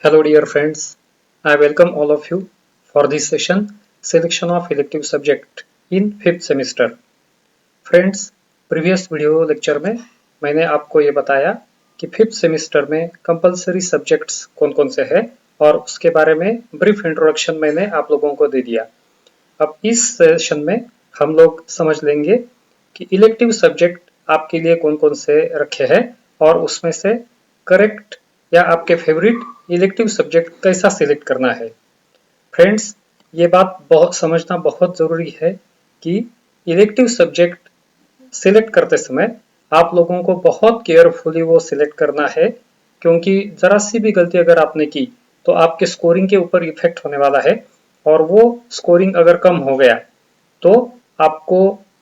Hello dear friends, I welcome all of you for this session Selection of Elective Subject in 5th Semester. Friends, previous video lecture में मैंने आपको ये बताया कि 5th semester में compulsory subjects कौन कौन से हैं और उसके बारे में ब्रीफ इंट्रोडक्शन मैंने आप लोगों को दे दिया। अब इस सेशन में हम लोग समझ लेंगे कि इलेक्टिव सब्जेक्ट आपके लिए कौन कौन से रखे हैं और उसमें से करेक्ट या आपके फेवरेट इलेक्टिव सब्जेक्ट कैसा सिलेक्ट करना है। फ्रेंड्स, ये बात समझना बहुत ज़रूरी है कि इलेक्टिव सब्जेक्ट सिलेक्ट करते समय आप लोगों को बहुत केयरफुली वो सिलेक्ट करना है, क्योंकि ज़रा सी भी गलती अगर आपने की तो आपके स्कोरिंग के ऊपर इफेक्ट होने वाला है और वो स्कोरिंग अगर कम हो गया तो आपको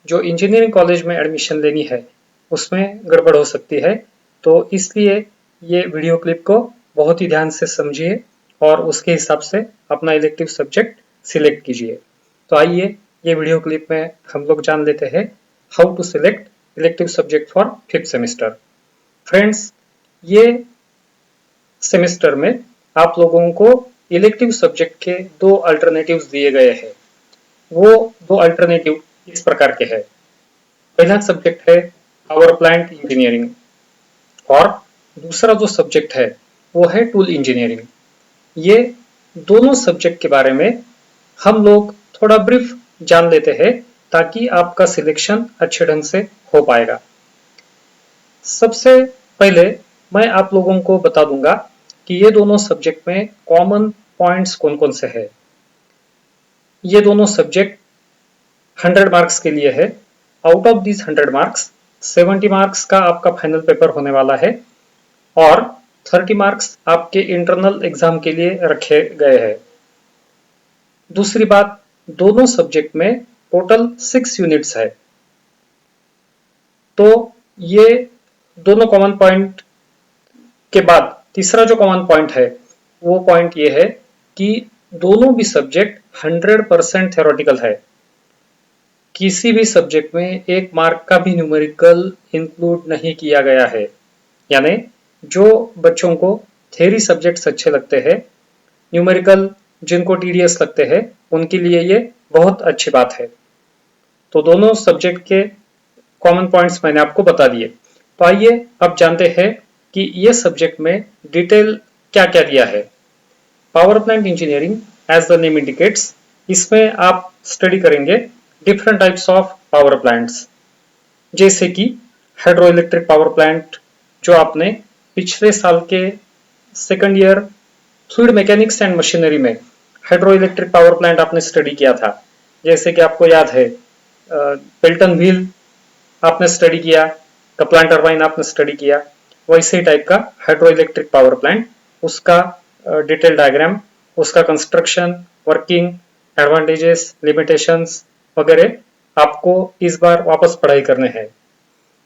जो इंजीनियरिंग कॉलेज में एडमिशन लेनी है उसमें गड़बड़ हो सकती है। तो इसलिए ये वीडियो क्लिप को बहुत ही ध्यान से समझिए और उसके हिसाब से अपना इलेक्टिव सब्जेक्ट सिलेक्ट कीजिए। तो आइए ये वीडियो क्लिप में हम लोग जान लेते हैं how to select elective subject for 5th semester. Friends, ये सेमेस्टर में आप लोगों को इलेक्टिव सब्जेक्ट के दो अल्टरनेटिव्स दिए गए हैं। वो दो अल्टरनेटिव इस प्रकार के हैं। पहला सब्जेक्ट है पावर प्लांट इंजीनियरिंग और दूसरा जो सब्जेक्ट है वो है टूल इंजीनियरिंग। ये दोनों सब्जेक्ट के बारे में हम लोग थोड़ा ब्रीफ जान लेते हैं ताकि आपका सिलेक्शन अच्छे ढंग से हो पाएगा। सबसे पहले मैं आप लोगों को बता दूंगा कि ये दोनों सब्जेक्ट में कॉमन पॉइंट्स कौन कौन से हैं। ये दोनों सब्जेक्ट 100 मार्क्स के लिए है। Out of this 100 marks 70 marks का आपका फाइनल पेपर होने वाला है और 30 मार्क्स आपके इंटरनल एग्जाम के लिए रखे गए हैं। दूसरी बात, दोनों सब्जेक्ट में टोटल 6 यूनिट्स है। तो ये दोनों कॉमन पॉइंट के बाद तीसरा जो कॉमन पॉइंट है वो पॉइंट ये है कि दोनों भी सब्जेक्ट 100% थ्योरेटिकल है। किसी भी सब्जेक्ट में 1 मार्क का भी न्यूमेरिकल इंक्लूड नहीं किया गया है। यानी जो बच्चों को थ्योरी सब्जेक्ट्स अच्छे लगते हैं, न्यूमेरिकल जिनको टीडीएस लगते हैं, उनके लिए ये बहुत अच्छी बात है। तो दोनों सब्जेक्ट के कॉमन पॉइंट्स मैंने आपको बता दिए। तो आइए अब जानते हैं कि ये सब्जेक्ट में डिटेल क्या क्या दिया है। Power plant engineering as the name indicates, इसमें आप स्टडी करेंगे different types of power plants, जैसे कि हाइड्रो इलेक्ट्रिक पावर प्लांट जो आपने पिछले साल के second year fluid mechanics and machinery में हाइड्रो इलेक्ट्रिक पावर प्लांट आपने स्टडी किया था। जैसे कि आपको याद है पेल्टन व्हील आपने स्टडी किया, कपलान टरबाइन आपने स्टडी किया, वैसे ही टाइप का हाइड्रो इलेक्ट्रिक पावर प्लांट, उसका डिटेल डायग्राम, उसका कंस्ट्रक्शन, वर्किंग, एडवांटेजेस, लिमिटेशंस वगैरह आपको इस बार वापस पढ़ाई करने हैं।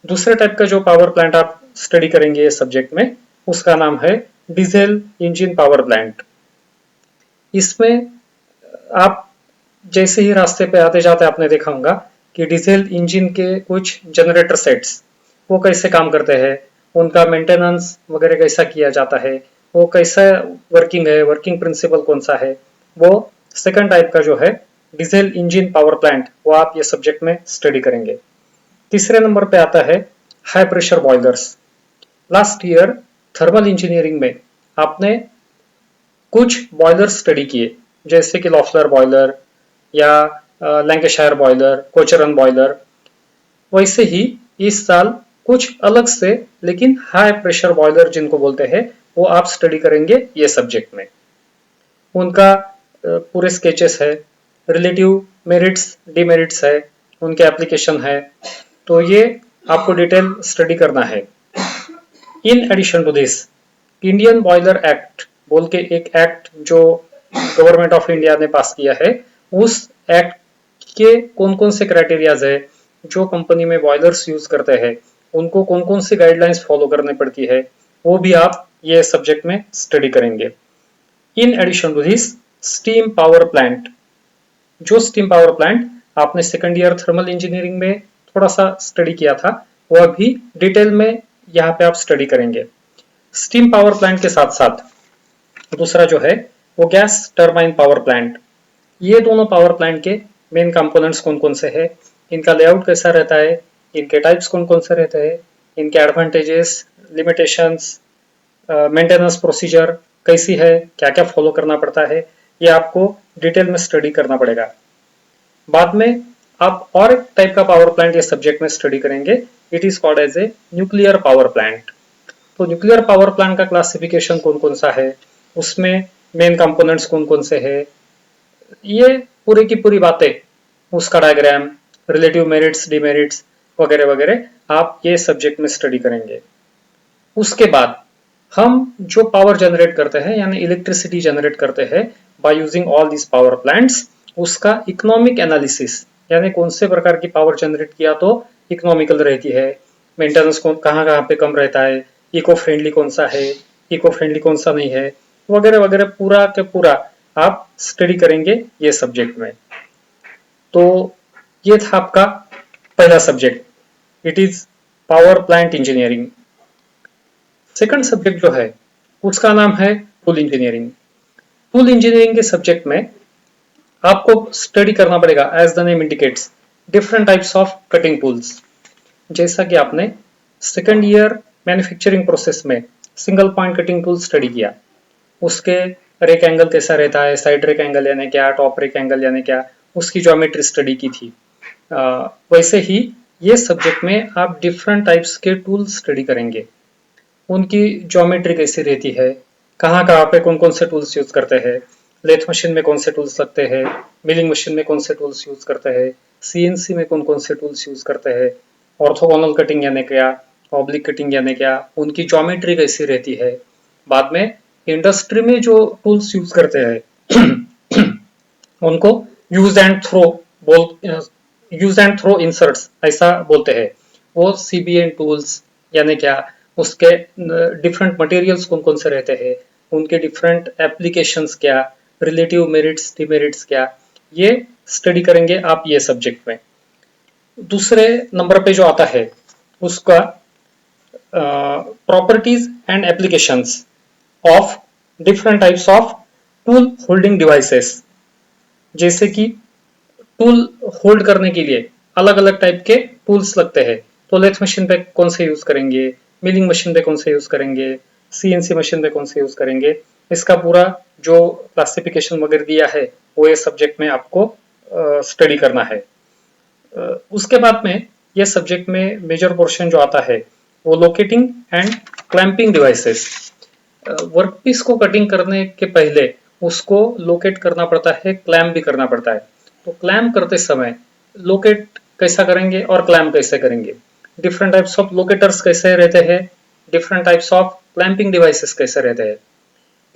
दूसरे टाइप का जो पावर प्लांट आप स्टडी करेंगे इस सब्जेक्ट में, उसका नाम है डीजल इंजन पावर प्लांट। इसमें आप जैसे ही रास्ते पे आते जाते आपने देखा होगा कि डीजल इंजन के कुछ जनरेटर सेट्स वो कैसे काम करते हैं, उनका मेंटेनेंस वगैरह कैसा किया जाता है, वो कैसा वर्किंग है, वर्किंग प्रिंसिपल कौन सा है, वो सेकंड टाइप का जो है डीजल इंजन पावर प्लांट, वो आप ये सब्जेक्ट में स्टडी करेंगे। तीसरे नंबर पे आता है high pressure boilers. Last year thermal engineering में आपने कुछ बॉयलर स्टडी किए, जैसे कि लॉफलर बॉयलर या लैंकेशायर बॉयलर, कोचरन बॉयलर। वैसे ही इस साल कुछ अलग से लेकिन हाई प्रेशर बॉयलर जिनको बोलते हैं वो आप स्टडी करेंगे ये सब्जेक्ट में। उनका पूरे स्केचेस है, रिलेटिव मेरिट्स डिमेरिट्स है, उनके एप्लीकेशन है, तो ये आपको डिटेल स्टडी करना है। In addition to this, Indian boiler act बोल के एक एक्ट जो गवर्नमेंट ऑफ इंडिया ने पास किया है, उस एक्ट के कौन कौन से क्राइटेरियाज है, जो कंपनी में बॉयलर्स यूज करते हैं उनको कौन कौन सी गाइडलाइंस फॉलो करनी पड़ती है, वो भी आप ये सब्जेक्ट में स्टडी करेंगे। In addition to this, steam power plant, जो स्टीम पावर प्लांट आपने सेकंड ईयर थर्मल इंजीनियरिंग में थोड़ा सा स्टडी किया था, वह भी डिटेल में यहाँ पे आप स्टडी करेंगे। स्टीम पावर प्लांट के साथ साथ दूसरा जो है वो गैस टरबाइन पावर प्लांट। ये दोनों पावर प्लांट के मेन कंपोनेंट्स कौन कौन से हैं, इनका लेआउट कैसा रहता है, इनके टाइप्स कौन कौन से रहते हैं, इनके एडवांटेजेस, लिमिटेशंस, मेंटेनेंस प्रोसीजर कैसी है, क्या क्या फॉलो करना पड़ता है, ये आपको डिटेल में स्टडी करना पड़ेगा। बाद में आप और एक टाइप का पावर प्लांट ये सब्जेक्ट में स्टडी करेंगे, it is called as a nuclear power plant. तो न्यूक्लियर पावर प्लांट का क्लासिफिकेशन कौन कौन सा है, उसमें मेन कंपोनेंट्स कौन कौन से है, ये पूरी की पूरी बातें, उसका डायग्राम, रिलेटिव मेरिट्स, डिमेरिट्स वगैरह वगैरह आप ये सब्जेक्ट में स्टडी करेंगे। उसके बाद हम जो पावर जनरेट करते हैं यानी इलेक्ट्रिसिटी जनरेट करते हैं by using all this power plants, उसका इकोनॉमिक एनालिसिस यानी कौन से प्रकार की पावर जनरेट किया तो इकोनॉमिकल रहती है, मेंटेनेंस कहाँ कहाँ पे कम रहता है, इको फ्रेंडली कौन सा है, इको फ्रेंडली कौन सा नहीं है, वगैरह वगैरह पूरा के पूरा आप स्टडी करेंगे ये सब्जेक्ट में। तो ये था आपका पहला subject, it is power plant engineering. Second subject जो है उसका नाम है टूल इंजीनियरिंग। टूल इंजीनियरिंग के सब्जेक्ट में आपको स्टडी करना पड़ेगा as the name indicates different types of cutting tools. जैसा कि आपने सेकंड ईयर मैन्युफैक्चरिंग प्रोसेस में single point cutting tool study किया, उसके रेक एंगल कैसा रहता है, साइड रेक एंगल यानी क्या, टॉप रेक एंगल यानी क्या, उसकी ज्योमेट्री स्टडी की थी। वैसे ही ये सब्जेक्ट में आप डिफरेंट टाइप्स के टूल स्टडी करेंगे, उनकी ज्योमेट्री कैसी रहती है, कहाँ कहाँ पे कौन कौन से टूल्स यूज करते हैं, लेथ मशीन में कौन से टूल्स लगते हैं, मिलिंग मशीन में कौन से टूल्स यूज करते हैं, सीएनसी में कौन कौन से टूल्स यूज करते हैं, ऑर्थोगोनल कटिंग यानी क्या, ऑब्लिक कटिंग यानी क्या, उनकी ज्योमेट्री कैसी रहती है। बाद में इंडस्ट्री में जो टूल्स यूज करते हैं उनको use and throw use and throw inserts ऐसा बोलते हैं। वो सीबीएन टूल्स यानी क्या, उसके डिफरेंट मटेरियल्स कौन कौन से रहते हैं, उनके डिफरेंट एप्लीकेशंस क्या, रिलेटिव मेरिट्स डिमेरिट्स क्या, ये स्टडी करेंगे आप ये सब्जेक्ट में। दूसरे नंबर पे जो आता है उसका properties and applications of different types of tool holding devices. जैसे कि टूल होल्ड करने के लिए अलग अलग टाइप के टूल्स लगते हैं, तो लेथ मशीन पे कौन से यूज करेंगे, मिलिंग मशीन पे कौन से यूज करेंगे, सीएनसी मशीन पे कौन से यूज करेंगे, इसका पूरा जो क्लासिफिकेशन वगैरह दिया है वो ये सब्जेक्ट में आपको स्टडी करना है। उसके बाद में ये सब्जेक्ट में मेजर पोर्शन जो आता है वो locating and clamping devices. Workpiece को कटिंग करने के पहले उसको लोकेट करना पड़ता है, क्लैम्प भी करना पड़ता है। तो क्लैम्प करते समय लोकेट कैसा करेंगे और क्लैम्प कैसे करेंगे, डिफरेंट टाइप्स ऑफ लोकेटर्स कैसे रहते हैं, different types of clamping devices कैसे रहते हैं।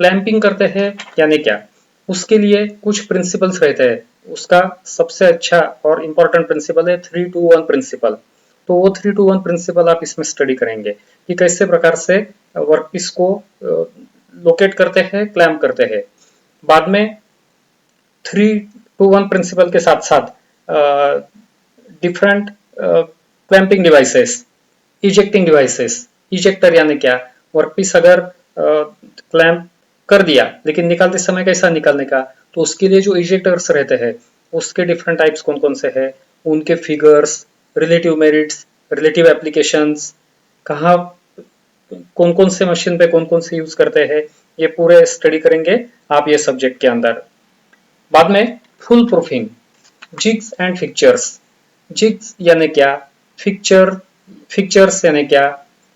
क्लैंपिंग करते हैं यानी क्या, उसके लिए कुछ प्रिंसिपल्स रहते हैं, उसका सबसे अच्छा और इम्पोर्टेंट प्रिंसिपल है 3-2-1 प्रिंसिपल। तो वो 3-2-1 प्रिंसिपल आप इसमें स्टडी करेंगे कि कैसे प्रकार से वर्कपीस को लोकेट करते हैं, क्लैम्प करते हैं। बाद में 3-2-1 प्रिंसिपल के साथ साथ different clamping devices, ejecting devices. Ejector यानी क्या, वर्कपीस अगर क्लैम्प कर दिया लेकिन निकालते समय कैसा निकालने का, तो उसके लिए जो इजेक्टर्स रहते हैं उसके डिफरेंट टाइप्स कौन कौन से हैं, उनके figures, relative merits, relative applications, कहाँ कौन कौन से मशीन पे कौन कौन से यूज करते हैं, ये पूरे स्टडी करेंगे आप ये सब्जेक्ट के अंदर। बाद में full proofing, jigs and fixtures. Jigs यानी क्या, फिक्चर्स यानी क्या,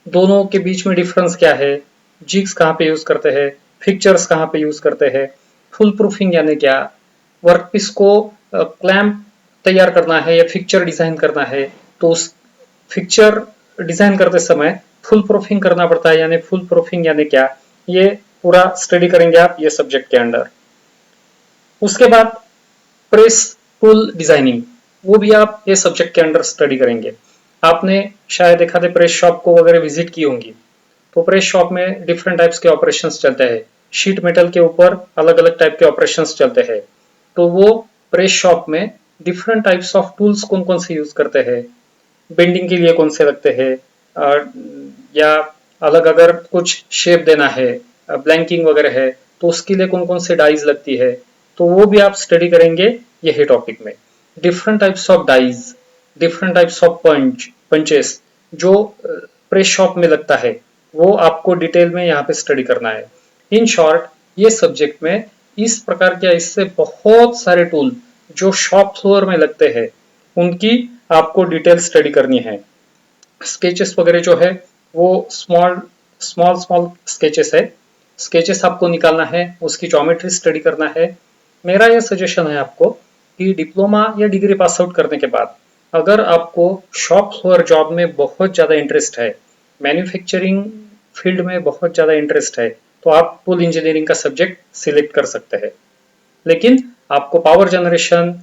दोनों के बीच में डिफरेंस क्या है, जिग्स कहाँ पे यूज करते हैं, फिक्चर्स कहाँ पे यूज करते हैं। फुल प्रूफिंग यानी क्या, वर्कपीस को क्लैम्प तैयार करना है या फिक्चर डिजाइन करना है, तो उस फिक्चर डिजाइन करते समय फुल प्रूफिंग करना पड़ता है, यानी फुल प्रूफिंग यानी क्या, ये पूरा स्टडी करेंगे आप ये सब्जेक्ट के अंदर। उसके बाद प्रेस टूल डिजाइनिंग, वो भी आप ये सब्जेक्ट के अंदर स्टडी करेंगे। आपने शायद एक आधे प्रेस शॉप को वगैरह विजिट की होंगी, तो प्रेस शॉप में डिफरेंट टाइप्स के ऑपरेशंस चलते हैं, शीट मेटल के ऊपर अलग अलग टाइप के ऑपरेशंस चलते हैं। तो वो प्रेस शॉप में डिफरेंट टाइप्स ऑफ टूल्स कौन कौन से यूज करते हैं, बेंडिंग के लिए कौन से लगते हैं, या अलग अगर कुछ शेप देना है, ब्लैंकिंग वगैरह है, तो तो उसके लिए कौन कौन से डाइज लगती है, तो वो भी आप स्टडी करेंगे यही टॉपिक में। Different types of dies, different types of punches जो प्रेस शॉप में लगता है, वो आपको डिटेल में यहाँ पे स्टडी करना है। इन शॉर्ट ये सब्जेक्ट में इस प्रकार के इससे बहुत सारे टूल जो शॉप फ्लोर में लगते हैं उनकी आपको डिटेल स्टडी करनी है। स्केचेस वगैरह जो है वो स्मॉल स्मॉल स्मॉल स्केचेस है, स्केचेस आपको निकालना है, उसकी ज्योमेट्री स्टडी करना है। मेरा यह सजेशन है आपको कि डिप्लोमा या डिग्री पास आउट करने के बाद अगर आपको शॉप फ्लोर जॉब में बहुत ज़्यादा इंटरेस्ट है, मैन्युफैक्चरिंग फील्ड में बहुत ज़्यादा इंटरेस्ट है, तो आप टूल इंजीनियरिंग का सब्जेक्ट सिलेक्ट कर सकते हैं। लेकिन आपको पावर जनरेशन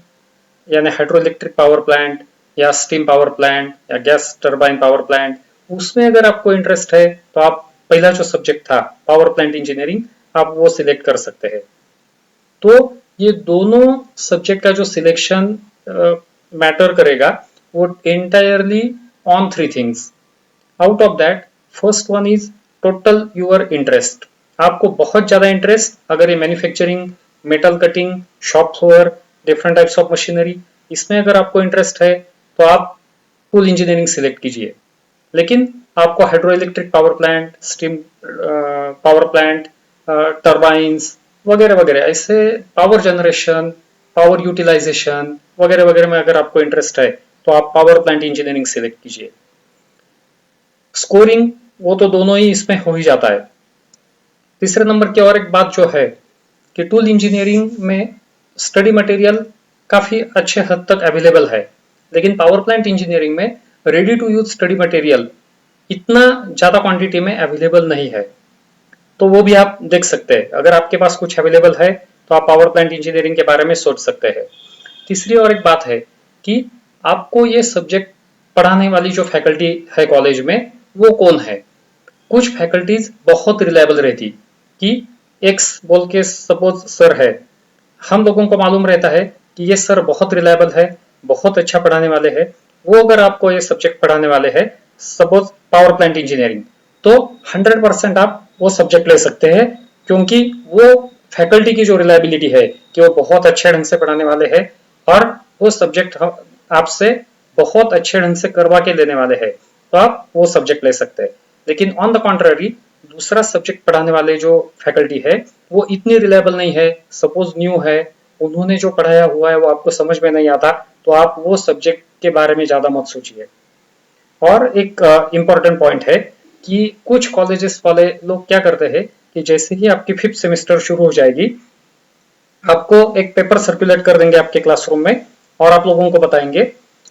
यानी हाइड्रो इलेक्ट्रिक पावर प्लांट या स्टीम पावर प्लांट या गैस टरबाइन पावर प्लांट, उसमें अगर आपको इंटरेस्ट है तो आप पहला जो सब्जेक्ट था पावर प्लांट इंजीनियरिंग, आप वो सिलेक्ट कर सकते हैं। तो ये दोनों सब्जेक्ट का जो सिलेक्शन मैटर करेगा वो entirely on 3 things. Out of that first one is total your interest. आपको बहुत ज्यादा इंटरेस्ट अगर ये manufacturing, metal cutting, shop floor, different types of machinery, इसमें अगर आपको इंटरेस्ट है तो आप टूल इंजीनियरिंग सिलेक्ट कीजिए। लेकिन आपको hydro electric power plant, steam power plant, turbines वगैरह वगैरह ऐसे पावर जनरेशन, पावर यूटिलाइजेशन वगैरह वगैरह में अगर आपको इंटरेस्ट है तो आप पावर प्लांट इंजीनियरिंग सिलेक्ट कीजिए। स्कोरिंग वो तो दोनों ही इसमें हो ही जाता है। तीसरे नंबर की और एक बात जो है कि टूल इंजीनियरिंग में स्टडी मटेरियल काफी अच्छे हद तक अवेलेबल है, लेकिन पावर प्लांट इंजीनियरिंग में ready to use study material इतना ज्यादा क्वांटिटी में अवेलेबल नहीं है। तो वो भी आप देख सकते हैं, अगर आपके पास कुछ अवेलेबल है तो आप पावर प्लांट इंजीनियरिंग के बारे में सोच सकते हैं। तीसरी और एक बात है कि आपको ये सब्जेक्ट पढ़ाने वाली जो फैकल्टी है कॉलेज में वो कौन है। कुछ फैकल्टीज बहुत रिलायबल रहती कि एक्स बोल के सपोज सर है, हम लोगों को मालूम रहता है कि ये सर बहुत रिलायबल है, बहुत अच्छा पढ़ाने वाले हैं, वो अगर आपको ये सब्जेक्ट पढ़ाने वाले हैं सपोज पावर प्लांट इंजीनियरिंग, तो 100% आप वो सब्जेक्ट ले सकते हैं, क्योंकि वो फैकल्टी की जो रिलायबिलिटी है कि वो बहुत अच्छे ढंग से पढ़ाने वाले हैं और वो सब्जेक्ट आपसे बहुत अच्छे ढंग से करवा के लेने वाले हैं, तो आप वो सब्जेक्ट ले सकते हैं। लेकिन ऑन द कॉन्ट्ररी दूसरा सब्जेक्ट पढ़ाने वाले जो फैकल्टी है वो इतनी रिलायबल नहीं है, सपोज न्यू है, उन्होंने जो पढ़ाया हुआ है वो आपको समझ में नहीं आता, तो आप वो सब्जेक्ट के बारे में ज्यादा मत सोचिए। और एक इम्पॉर्टेंट पॉइंट है कि कुछ कॉलेजेस वाले लोग क्या करते हैं कि जैसे ही आपकी 5th सेमेस्टर शुरू हो जाएगी आपको एक पेपर सर्कुलेट कर देंगे आपके क्लासरूम में और आप लोगों को बताएंगे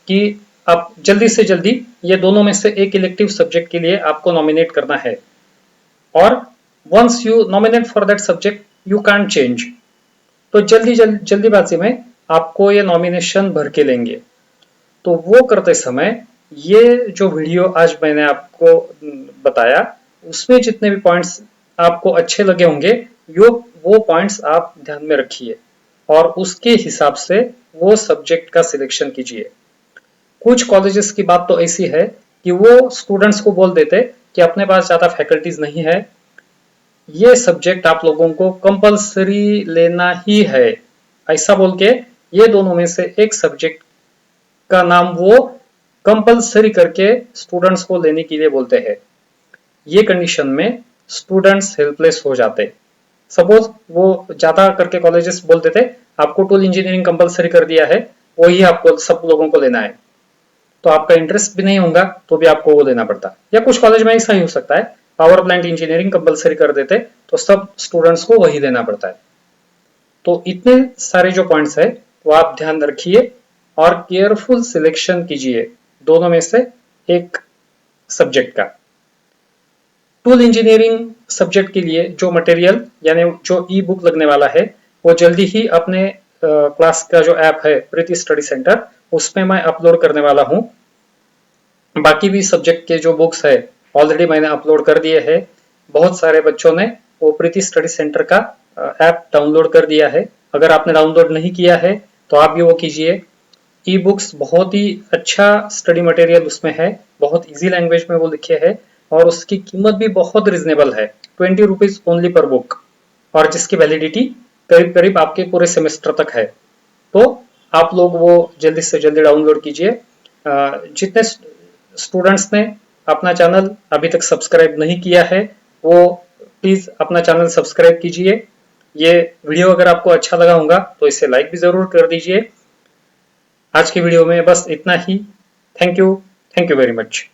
कि आप जल्दी से जल्दी ये दोनों में से एक इलेक्टिव सब्जेक्ट के लिए आपको नॉमिनेट करना है, और once you nominate for that subject you can change. तो जल्दीबाजी में आपको ये नॉमिनेशन भर के लेंगे। तो वो करते समय ये जो वीडियो आज मैंने आपको बताया उसमें जितने भी पॉइंट्स आपको अच्छे लगे होंगे वो पॉइंट्स आप ध्यान में रखिए और उसके हिसाब से वो सब्जेक्ट का सिलेक्शन कीजिए। कुछ कॉलेजेस की बात तो ऐसी है कि वो स्टूडेंट्स को बोल देते कि अपने पास ज्यादा फैकल्टीज नहीं है, ये सब्जेक्ट आप लोगों को कंपलसरी लेना ही है, ऐसा बोल के ये दोनों में से एक सब्जेक्ट का नाम वो कंपलसरी करके स्टूडेंट्स को लेने के लिए बोलते हैं। ये कंडीशन में स्टूडेंट्स हेल्पलेस हो जाते। सपोज वो ज्यादा करके कॉलेजेस बोल देते आपको टूल इंजीनियरिंग कंपलसरी कर दिया है, वही आपको सब लोगों को लेना है, तो आपका इंटरेस्ट भी नहीं होगा तो भी आपको वो लेना पड़ता। या कुछ कॉलेज में ऐसा ही हो सकता है, पावर प्लांट इंजीनियरिंग कंपलसरी कर देते तो सब स्टूडेंट्स को वही लेना पड़ता है। तो इतने सारे जो पॉइंट्स है वो आप ध्यान रखिए और केयरफुल सिलेक्शन कीजिए दोनों में से एक सब्जेक्ट का। टूल इंजीनियरिंग सब्जेक्ट के लिए जो मटेरियल यानी जो ई बुक लगने वाला है वो जल्दी ही अपने क्लास का जो ऐप है प्रीति स्टडी सेंटर उसमें मैं अपलोड करने वाला हूँ। बाकी भी सब्जेक्ट के जो बुक्स है ऑलरेडी मैंने अपलोड कर दिए हैं। बहुत सारे बच्चों ने वो प्रीति स्टडी सेंटर का ऐप डाउनलोड कर दिया है। अगर आपने डाउनलोड नहीं किया है तो आप भी वो कीजिए। ई बुक्स बहुत ही अच्छा स्टडी मटेरियल उसमें है, बहुत इजी लैंग्वेज में वो लिखे है और उसकी कीमत भी बहुत रिजनेबल है, 20 रुपीज ओनली पर बुक। और जिसकी वैलिडिटी करीब करीब आपके पूरे सेमेस्टर तक है। तो आप लोग वो जल्दी से जल्दी डाउनलोड कीजिए। जितने स्टूडेंट्स ने अपना चैनल अभी तक सब्सक्राइब नहीं किया है वो प्लीज अपना चैनल सब्सक्राइब कीजिए। ये वीडियो अगर आपको अच्छा लगा होगा तो इसे लाइक भी जरूर कर दीजिए। आज की वीडियो में बस इतना ही। Thank you very much.